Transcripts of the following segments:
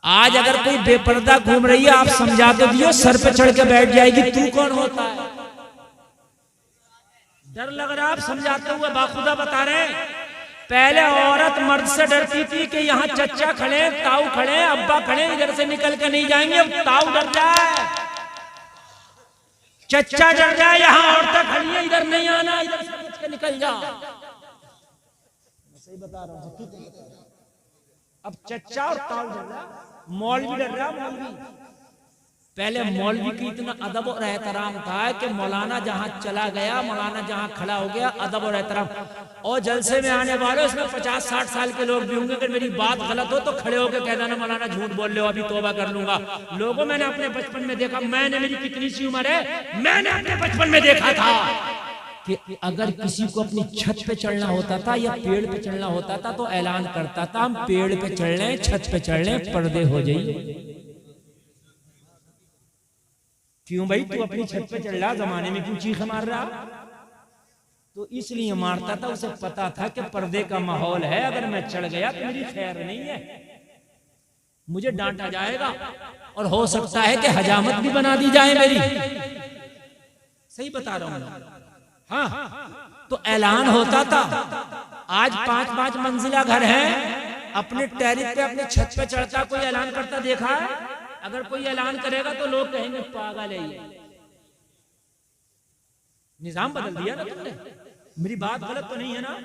आज अगर कोई बेपर्दा घूम रही है, आप समझा तो दियो, सर पे चढ़ के बैठ जाएगी, तू कौन होता है? डर लग रहा, आप समझाते हुए बाखुदा बता रहे हैं। पहले औरत मर्द से डरती थी कि यहाँ चच्चा खड़े, ताऊ खड़े, अब्बा खड़े, इधर से निकल के नहीं जाएंगे। अब ताऊ डर जाए, चच्चा डर जाए, यहाँ औरतें खड़ी है, इधर नहीं आना, इधर से बच के निकल जा। सही बता रहा हूँ। अब चच्चा और ताऊ डर रहा, मौलवी डर रहा। मौलवी पहले मौलवी की इतना अदब और एहतराम था कि मौलाना जहां चला गया, मौलाना जहां खड़ा हो गया, अदब और एहतराम। और जलसे में आने वाले उसमें 50-60 साल के लोग भी होंगे। अगर मेरी बात गलत हो तो खड़े होकर कह देना मौलाना झूठ बोल रहे हो, अभी तौबा कर लूंगा। लोगों मैंने अपने बचपन में देखा, मैंने, मेरी कितनी सी उम्र है, मैंने अपने बचपन में देखा था कि अगर किसी को अपनी छत पे चढ़ना होता था या पेड़ पे चढ़ना होता था तो ऐलान करता था, हम पेड़ पे चढ़ रहे हैं, छत पे चढ़ रहे हैं, पर्दे हो जाइए। क्यों भाई, तू अपनी छत पे चढ़ रहा, जमाने में क्यों चीख मार रहा? तो इसलिए मारता था, उसे पता था कि पर्दे का माहौल है, अगर मैं चढ़ गया तो मेरी खैर नहीं है, मुझे डांटा जाएगा और हो सकता है कि हजामत भी बना दी जाए मेरी। सही बता रहा हूं। हाँ, तो ऐलान होता था। आज 5-5 मंजिला घर है, अपने टेरिस पे, अपने छत पे चढ़ता कोई ऐलान करता देखा है? अगर कोई ऐलान करेगा तो लोग कहेंगे पागल है ये। निजाम बदल दिया ना तुमने। मेरी बात गलत तो नहीं है ना?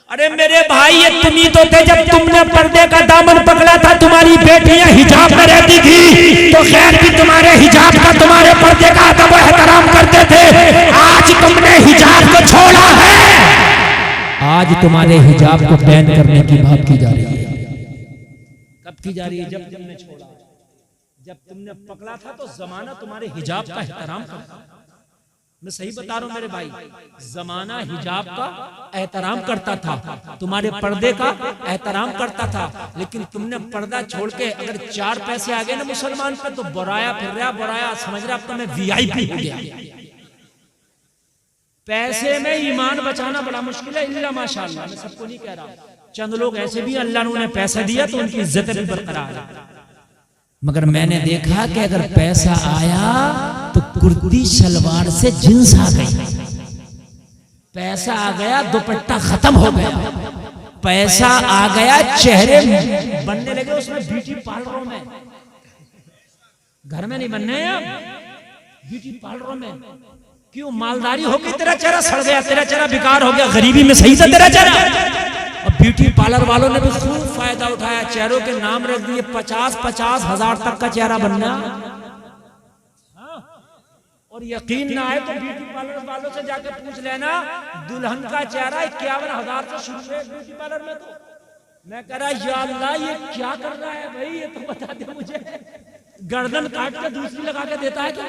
अरे मेरे भाई, ये तुम ही तो थे जब तुमने पर्दे का दामन पकड़ा था। तुम्हारी बेटियां हिजाब में रहती थी तो खैर भी तुम्हारे हिजाब का, तुम्हारे पर्दे का अदब एहतराम करते थे। आज तुमने हिजाब को छोड़ा है, आज तुम्हारे हिजाब को बैन करने की बात की जा रही है। कब की जा रही है? जब तुमने छोड़ा। जब तुमने पकड़ा था तो जमाना तुम्हारे हिजाब का एहतराम करता। मैं सही बता रहा हूं मेरे भाई, जमाना हिजाब का एहतराम करता था, तुम्हारे पर्दे का एहतराम करता था। लेकिन तुमने पर्दा छोड़ के अगर 4 पैसे आ गए ना मुसलमान पे तो बुराया फिर रहा, बुराया समझ रहा, अब तो मैं VIP हो गया। पैसे में ईमान बचाना बड़ा मुश्किल है, इल्ला माशाअल्लाह। मैं सबको नहीं कह रहा, चंद लोग ऐसे भी अल्लाह ने उन्हें पैसा दिया तो उनकी इज्जत भी बरकरार है। मगर मैंने देखा कि अगर पैसा आया तो कुर्ती शलवार से जींस आ गई, पैसा आ गया दुपट्टा खत्म हो गया, पैसा आ गया चेहरे बनने लगे उसमें ब्यूटी पार्लरों में। घर में नहीं बनने हैं, ब्यूटी पार्लरों में। क्यों? मालदारी हो गई, तेरा चेहरा सड़ गया, तेरा चेहरा बेकार हो गया, गरीबी में सही था तेरा चेहरा। और ब्यूटी पार्लर वालों ने भी खूब फायदा उठाया, चेहरों के नाम रख दिए, 50-50 हजार तक का चेहरा बनना। और यकीन ना आए तो ब्यूटी पार्लर वालों से जाके पूछ लेना, दुल्हन का चेहरा 51,000 से शुरू है ब्यूटी पार्लर में। तो मैं कह रहा, या अल्लाह ये क्या कर रहा है भाई, ये तो बता दे मुझे। गर्दन काट के दूसरी लगा के देता है क्या?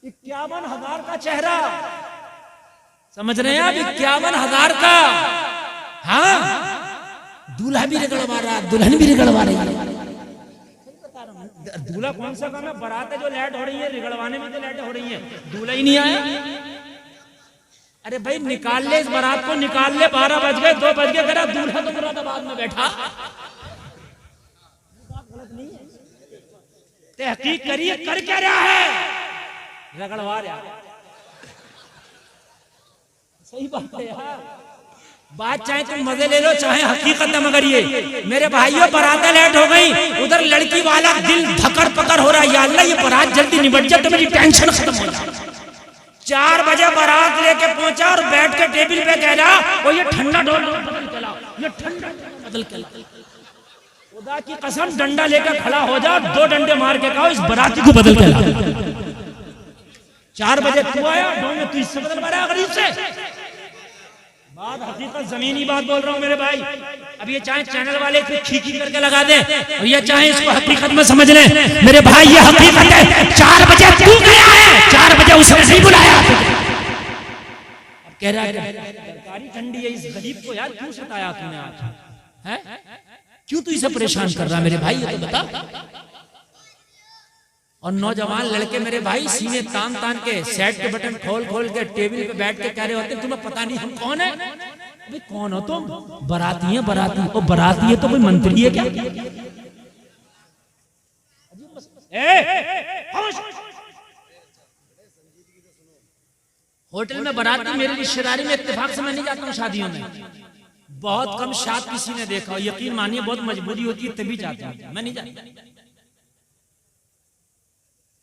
51,000 का चेहरा, समझ रहे हैं आप? 51,000 का। हाँ, दूल्हा भी रगड़वा रहा, दुल्हन भी रगड़वा रही है। दूल्हा कौन सा काम है? बारातें जो लेट हो रही है, रिगड़वाने में तो लेट हो रही है, दूल्हा ही नहीं आया। अरे भाई निकाल ले इस बारात को, निकाल ले। 12 बज गए, 2 बज गए, करा दूल्हा तो मुरादाबाद में बैठा। गलत नहीं है, तहकीक करिए, कर क्या रहा है? रगड़वा रहा। सही बात है यार, बात चाहे तुम मजे ले लो चाहे हकीकत है। मगर ये मेरे भाइयों, बारात लेट हो गई, उधर लड़की वाला दिल धकर पकड़ हो रहा है, या अल्लाह ये बारात जल्दी निपट जाए तो मेरी टेंशन खत्म हो जाए। 4 बजे बारात लेके पहुंचा और बैठ के टेबल पे कह रहा, वो ये ठंडा ढोल बदल के लाओ, ये ठंडा बदल के लाओ। खुदा की कसम, डंडा लेकर खड़ा हो जाओ, 2 डंडे मार के कहो इस बाराती को बदल के लाओ। 4 बजे तू आया, ढोल में तू इससे बदल मारा गरीब से। बात हकीकत जमीनी बात बोल रहा हूं मेरे भाई। अब ये चाहे चैनल वाले इसको खींची करके लगा दे और ये चाहे इसको हकीकत में समझ ले मेरे भाई, ये हकीकत है। 4 बजे तू गया है, 4 बजे उसे नहीं बुलाया। अब कह रहा है सरकारी ठंडी है, इस गरीब को यार क्यों सताया तूने आज? है क्यों तू इसे परेशान कर रहा मेरे भाई, ये तो बता। और नौजवान लड़के मेरे भाई सीने तान तान के सेट के बटन खोल खोल के टेबल पे बैठ के कह रहे होते, तुम्हें पता नहीं हम कौन है? अबे कौन हो तुम? बराती है बाराती। और बराती है तो कोई मंत्री है क्या? होटल में बराती मेरी रिश्तेदारी में इत्तेफाक से मैं नहीं जाता हूँ शादियों में। बहुत कम शाद किसी ने देखा हो, यकीन मानिए बहुत मजबूरी होती है तभी जाता हूँ, मैं नहीं जाता।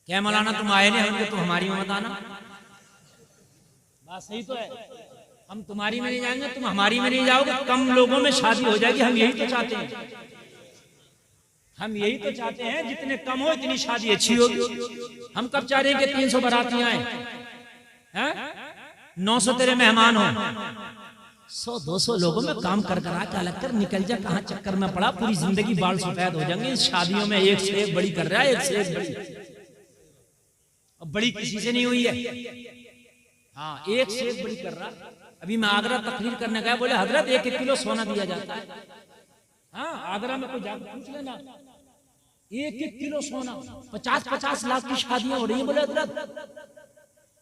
क्या मौलाना तुम आए नहीं होंगे तो हमारी में मत आना। बात सही तो है, हम तुम्हारी में नहीं जाएंगे, तुम हमारी में नहीं जाओगे, कम लोगों में शादी हो जाएगी। हम यही तो चाहते हैं, हम यही तो चाहते हैं जितने कम हो इतनी शादी अच्छी होगी। हम कब चाह रहे हैं कि 300 बारातियां आए, 900 तेरे मेहमान हो, 100-200 लोगों में काम कर कर आके अलग कर निकल जा। कहाँ चक्कर में पड़ा, पूरी जिंदगी बाल सफेद हो जाएंगे। इस शादियों में एक से एक बड़ी कर रहा है, एक से एक बड़ी। अब बड़ी किसी से नहीं हुई है, हाँ एक से एक बड़ी कर रहा। अभी मैं आगरा तकरीर करने गया, बोले हजरत 1-1 किलो सोना दिया जाता है। हाँ आगरा में कोई जाकर पूछ लेना, 1-1 किलो सोना, 50-50 लाख की शादियां हो रही है। बोले हजरत,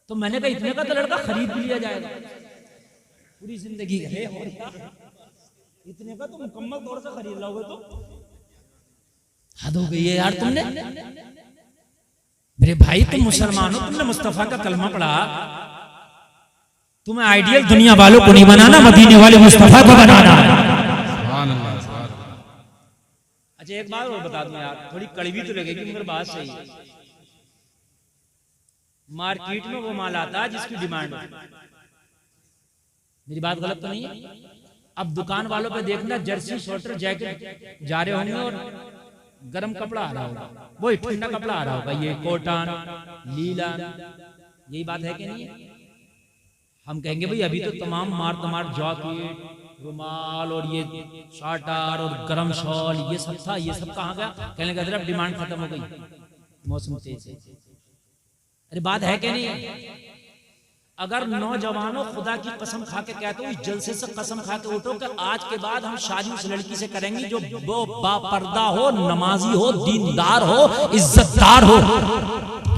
तो मैंने कहा इतने का तो लड़का खरीद भी लिया जाएगा, पूरी जिंदगी है इतने का तो मुकम्मल तौर से खरीद लोगे तो हद हो गई है यार। तुमने मेरे भाई तुम मुसलमान हो, तुमने मुस्तफा का कलमा पढ़ा, तुम्हें आइडियल दुनिया वालों को नहीं बनाना, मदीने वाले मुस्तफा को बनाना। अच्छा एक बात और बता दूं यार, थोड़ी कड़वी तो लगेगी मगर बात सही है। मार्केट में वो माल आता है जिसकी डिमांड है। मेरी बात गलत तो नहीं है? अब दुकान वालों पे देखना, जर्सी स्वेटर जैकेट जा रहे होंगे और गर्म कपड़ा आ रहा होगा, वो ठंडा कपड़ा आ रहा होगा, ये कॉटन लीलन, यही बात है कि नहीं है? हम कहेंगे भाई अभी तो तमाम मार जैकेट, रुमाल और ये शार्टर और गरम शॉल ये सब था, ये सब कहाँ गया? कहने लगा अब डिमांड खत्म हो गई, मौसम तेज है। अरे बात है कि नहीं? अगर नौजवानों खुदा की कसम खा के कहते हो, इस जलसे से कसम खा के उठो कि आज के बाद हम शादी उस लड़की से करेंगे जो वो बापर्दा हो, नमाजी हो, दीनदार हो, इज्जतदार हो।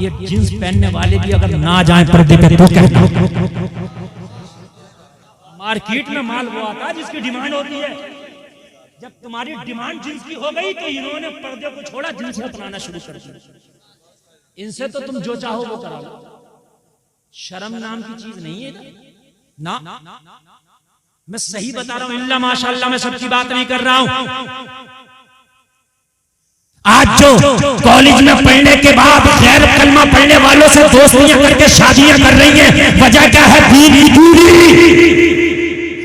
ये जींस पहनने वाले भी अगर ना जाएं पर्दे पे तो कहना। मार्केट में माल वो आता है जिसकी डिमांड होती है। जब तुम्हारी डिमांड जींस की हो गई तो इन्होंने पर्दे को छोड़ा, जींस अपनाना शुरू कर दिया। इनसे तो तुम जो चाहो वो करा लो, शर्म नाम की चीज नहीं है ना। मैं सही बता रहा हूं, इल्ला माशाअल्लाह, मैं सबकी बात नहीं कर रहा हूं। आज जो कॉलेज में पढ़ने के बाद गैर कलमा पढ़ने वालों से दोस्तियां करके शादियां कर रही हैं, वजह क्या है? दीन की दूरी।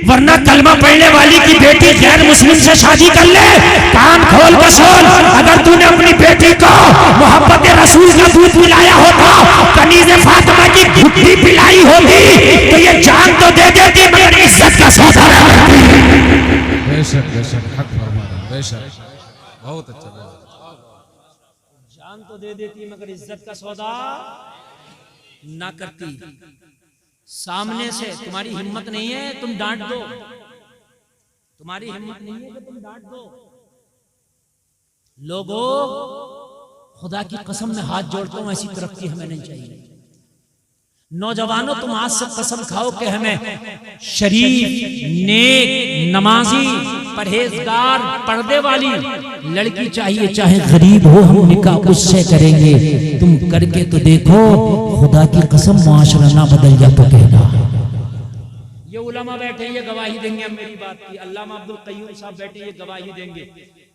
वरना कलमा पढ़ने वाली की बेटी गैर मुस्लिम से शादी कर ले, कान खोल कर सुन, अगर तूने अपनी बेटी को मोहब्बत रसूल का दूध पिलाया होता, कनीज़े फातिमा की घुट्टी पिलाई होती, तो ये जान तो दे देती मगर इज्जत का सौदा न करती। बेशक बेशक हक फरमाना, बेशक बहुत अच्छा। जान तो दे देती मगर इज्जत का सौदा ना करती। सामने से तुम्हारी हिम्मत नहीं है तुम डांट दो, तुम्हारी हिम्मत नहीं है कि तुम डांट दो। लोगों खुदा की कसम में हाथ जोड़ता हूं, ऐसी तरक्की हमें नहीं चाहिए। नौजवानों तुम आज से कसम खाओ कि हमें शरीफ, नेक, नमाजी, परहेजगार, पर्दे वाली लड़की चाहिए, चाहे गरीब हो, हम निकाह उससे करेंगे। तुम करके तो देखो, खुदा की कसम मुआशरा ना बदल जा तो कहना। ये उलमा बैठे ये गवाही देंगे अब मेरी बात की। अल्लामा अब्दुल कय्यूम साहब बैठे ये गवाही देंगे।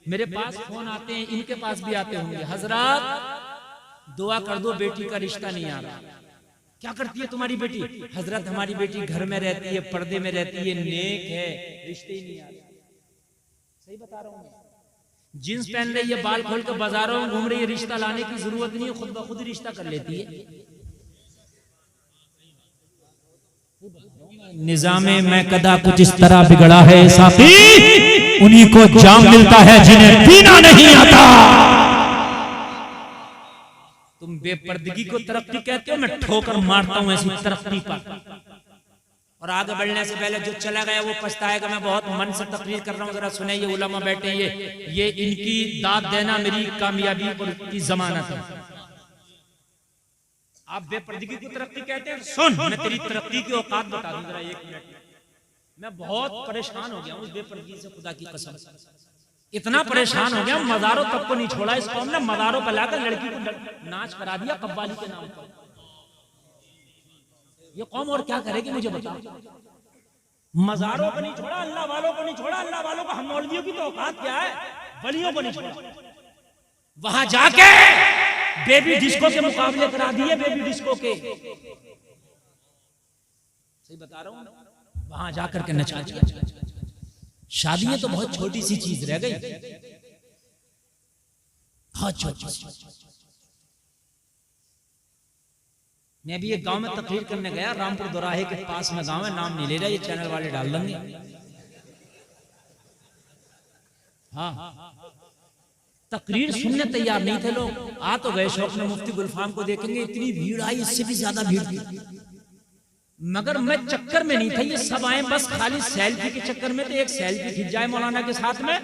मेरे पास फोन आते हैं, इनके पास भी आते होंगे, हजरत दुआ कर दो बेटी का रिश्ता नहीं आ रहा। क्या करती है तुम्हारी बेटी? हजरत हमारी बेटी घर में रहती है, पर्दे में रहती है, नेक है, रिश्ते ही नहीं आ रहे। सही बता रहा हूँ। जींस पहन रही है, बाल खोल कर बाजारों में घूम रही है, रिश्ता लाने की जरूरत नहीं है, खुद ब खुद ही रिश्ता कर लेती है। निजामे में कदा कुछ इस तरह बिगड़ा है साथी, उन्हीं को जाम मिलता है जिन्हें पीना नहीं आता। तुम बेपर्दगी को तरक्की कहते हो, मैं ठोकर मारता हूं ऐसी तरक्की पर। और आगे बढ़ने से पहले जो चला गया वो पछताएगा। मैं बहुत मन से तकरीर कर रहा हूं, जरा सुने। ये उलमा बैठे, ये इनकी दाद देना मेरी कामयाबी और की जमानत है। आप बेपर्दगी को तरक्की कहते हैं? सुन, मैं तेरी तरक्की की औकात बता दूं जरा, 1 मिनट। मैं बहुत परेशान हो गया हूँ उस बेपर्दगी से, खुदा की कसम इतना परेशान हो गया, मज़ारों तक को नहीं छोड़ा इस कौम ने। मज़ारों पर लाकर लड़की को नाच करा दिया कव्वाली के नाम पर। ये कौम और क्या करेगी मुझे बताओ। मज़ारों को नहीं छोड़ा, अल्लाह वालों को नहीं छोड़ा। अल्लाह वालों को हम मौलवियों की तो औकात क्या है, वलियों को नहीं छोड़ा। वहां जाके बेबी डिस्को के मुकाबले करा दिए, बेबी डिस्को के, सही बता रहा हूं, वहां जाकर के नचा दिया। शादियां तो बहुत छोटी सी चीज रह गई, बहुत छोटी। मैं भी एक गांव में तकरीर करने गया, रामपुर दोराहे के पास में गांव है, नाम नहीं ले रहा, ये चैनल वाले डाल देंगे। हाँ, तकरीर सुनने तैयार नहीं थे लोग। आ तो गए शौक में, मुफ्ती गुलफाम को देखेंगे, इतनी भीड़ आई, इससे भी ज्यादा भीड़ थी। मगर मैं चक्कर में नहीं था, ये सब आए बस खाली सेल्फी के चक्कर में। तो एक सेल्फी खिंच जाए मौलाना के साथ में,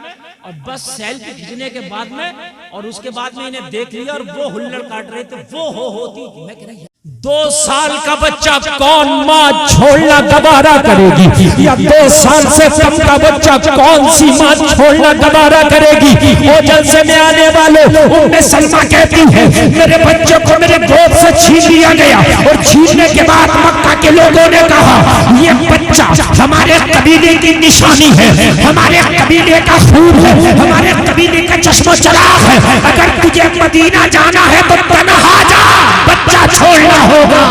और बस सेल्फी खींचने के बाद में, और उसके बाद में इन्हें देख लिया और वो हुल्लड़ काट रहे थे, वो होती। मैं कह रहा 2 साल का बच्चा कौन माँ छोड़ना गवारा करेगी, या 2 साल से कम का बच्चा कौन सी माँ छोड़ना गवारा करेगी। ओजल से में आने वाले उम्मे सलमा कहती है, मेरे बच्चे को मेरे गोद से छीन लिया गया, और छीनने के बाद मक्का के लोगों ने कहा ये बच्चा हमारे कबीले की निशानी है, हमारे कबीले का खून है, हमारे कबीले का चश्मा चराग है। अगर तुझे मदीना जाना है तो तन्हा जा, बच्चा छोड़ना होगा।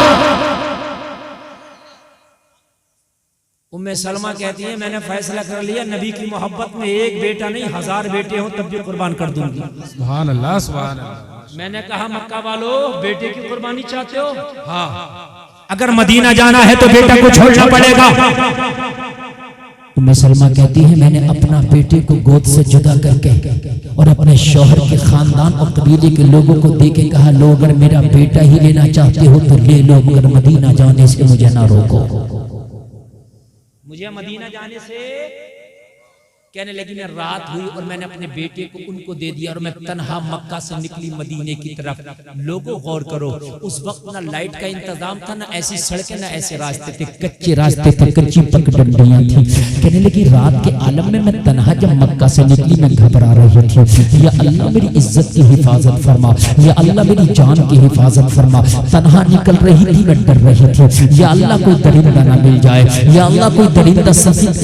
उम्मे सलमा कहती है, मैंने फैसला कर लिया, नबी की मोहब्बत में एक बेटा नहीं 1000 बेटे हो तब भी कुर्बान कर दूंगी। सुभान अल्लाह, सुभान अल्लाह। मैंने कहा मक्का वालों, बेटे की कुर्बानी चाहते हो? हाँ, अगर मदीना जाना है तो बेटा को छोड़ना पड़ेगा। उम्मे सलमा कहती है, मैंने अपना बेटे को गोद से जुदा करके और अपने शौहर के खानदान और कबीले के लोगों को दे के कहा, लोग अगर मेरा बेटा ही लेना चाहते हो तो ले लो, मगर मदीना जाने से मुझे ना रोको। मुझे मदीना जाने से कहने लगी, मैं रात हुई और मैंने अपने बेटे को उनको दे दिया और मैं तन्हा मक्का से निकली मदीने की तरफ। लोगों गौर करो, उस वक्त ना लाइट का इंतजाम था, ना ऐसी सड़कें, ना ऐसे रास्ते थे, कच्चे रास्ते थे, कच्ची पगडंडियां थी। कहने लगी, रात के आलम में मैं तन्हा जब मक्का से निकली मैं घबरा रही थी, या अल्लाह मेरी इज्जत की हिफाजत फरमा, या अल्लाह मेरी जान की हिफाजत फरमा। तन्हा निकल रही थी, मैं डर रही थी, या अल्लाह कोई दरिंदा ना मिल जाए, या अल्लाह कोई दरिंदा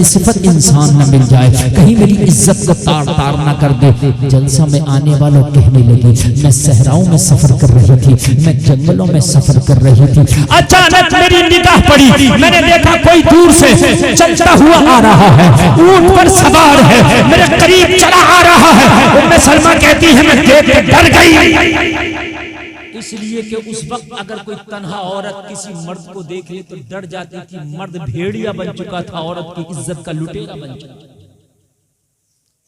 सिफत इंसान ना मिल जाए, कहीं मेरी इज्जत को तार तार ना कर दे। जलसा में आने वालों कहने लगी, मैं सहराओं में सफर कर रही थी, मैं जंगलों में सफर कर रही थी, अचानक मेरी निगाह पड़ी, मैंने देखा कोई दूर से चलता हुआ आ रहा है, ऊंट पर सवार है, मेरे करीब चला आ रहा है। उम्मे सलमा कहती है, मैं देख के डर गई। इसलिए कि उस वक्त अगर कोई तन्हा औरत किसी मर्द को देख ले तो डर जाती थी। मर्द भेड़िया बन चुका था, औरत की इज्जत का लुटेरा बन चुका था,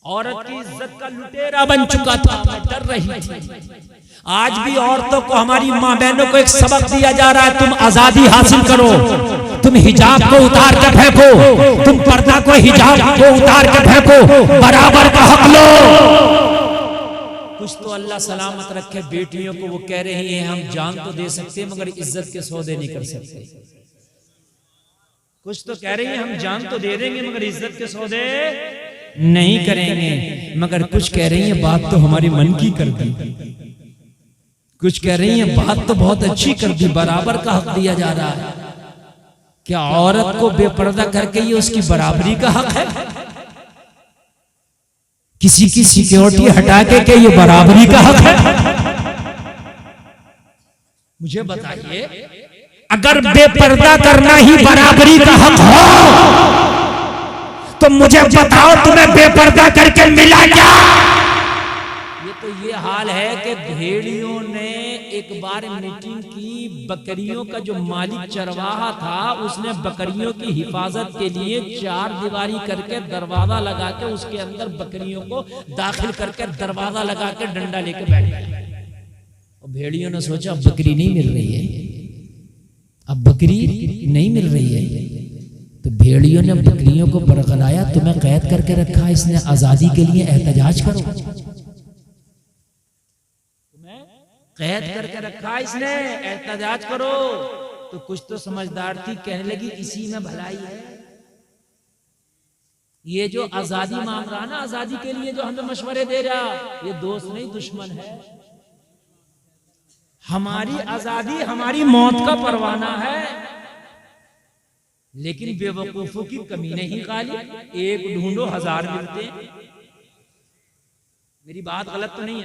औरत की इज्जत का लुटेरा बन चुका था, मैं डर रही थी। आज भी औरतों को, हमारी माँ बहनों को एक सबक दिया जा रहा है, तुम आजादी हासिल करो, तुम हिजाब को उतार कर फेंको, तुम पर्दा को हिजाब को उतार कर फेंको, बराबर का हक लो। कुछ तो अल्लाह सलामत रखे बेटियों को, वो कह रही हैं हम जान तो दे सकते मगर इज्जत के सौदे नहीं कर सकते। कुछ तो कह रही हैं हम जान तो दे देंगे मगर इज्जत के सौदे नहीं करेंगे। मगर कुछ कह रही हैं बात तो हमारे मन की कर दी, कुछ कह रही हैं बात तो बहुत अच्छी कर दी, बराबर का हक दिया जा रहा है। क्या औरत को बेपर्दा करके ये उसकी बराबरी का हक है? किसी की सिक्योरिटी हटा के ये बराबरी का हक है? मुझे बताइए, अगर बेपर्दा करना ही बराबरी का हक हो तो मुझे बताओ तुम्हें बेपर्दा करके मिला क्या? ये तो ये हाल है कि भेड़ियों ने एक बार मीटिंग की, बकरियों का जो मालिक चरवाहा था उसने बकरियों की हिफाजत के लिए 4 दीवारी करके दरवाजा लगा के उसके अंदर बकरियों को दाखिल करके दरवाजा लगा के डंडा लेके बैठ गया। और भेड़ियों ने सोचा अब बकरी नहीं मिल रही है, अब बकरी नहीं मिल रही है, तो भेड़ियों ने बकरियों को बरगलाया, तुम्हें कैद करके रखा, इसने आजादी के लिए एहतजाज करो, तुम्हें कैद करके रखा, इसने एहतजाज करो। तो कुछ तो समझदार थी, कहने लगी इसी में भलाई है, ये जो आजादी मांग रहा ना, आजादी के लिए जो हमें मशवरे दे रहा, ये दोस्त नहीं दुश्मन है। हमारी आजादी हमारी मौत का परवाना है, लेकिन बेवकूफों की कमी नहीं खाली, एक ढूंढो हजार मिलते हैं। मेरी बात गलत तो नहीं है?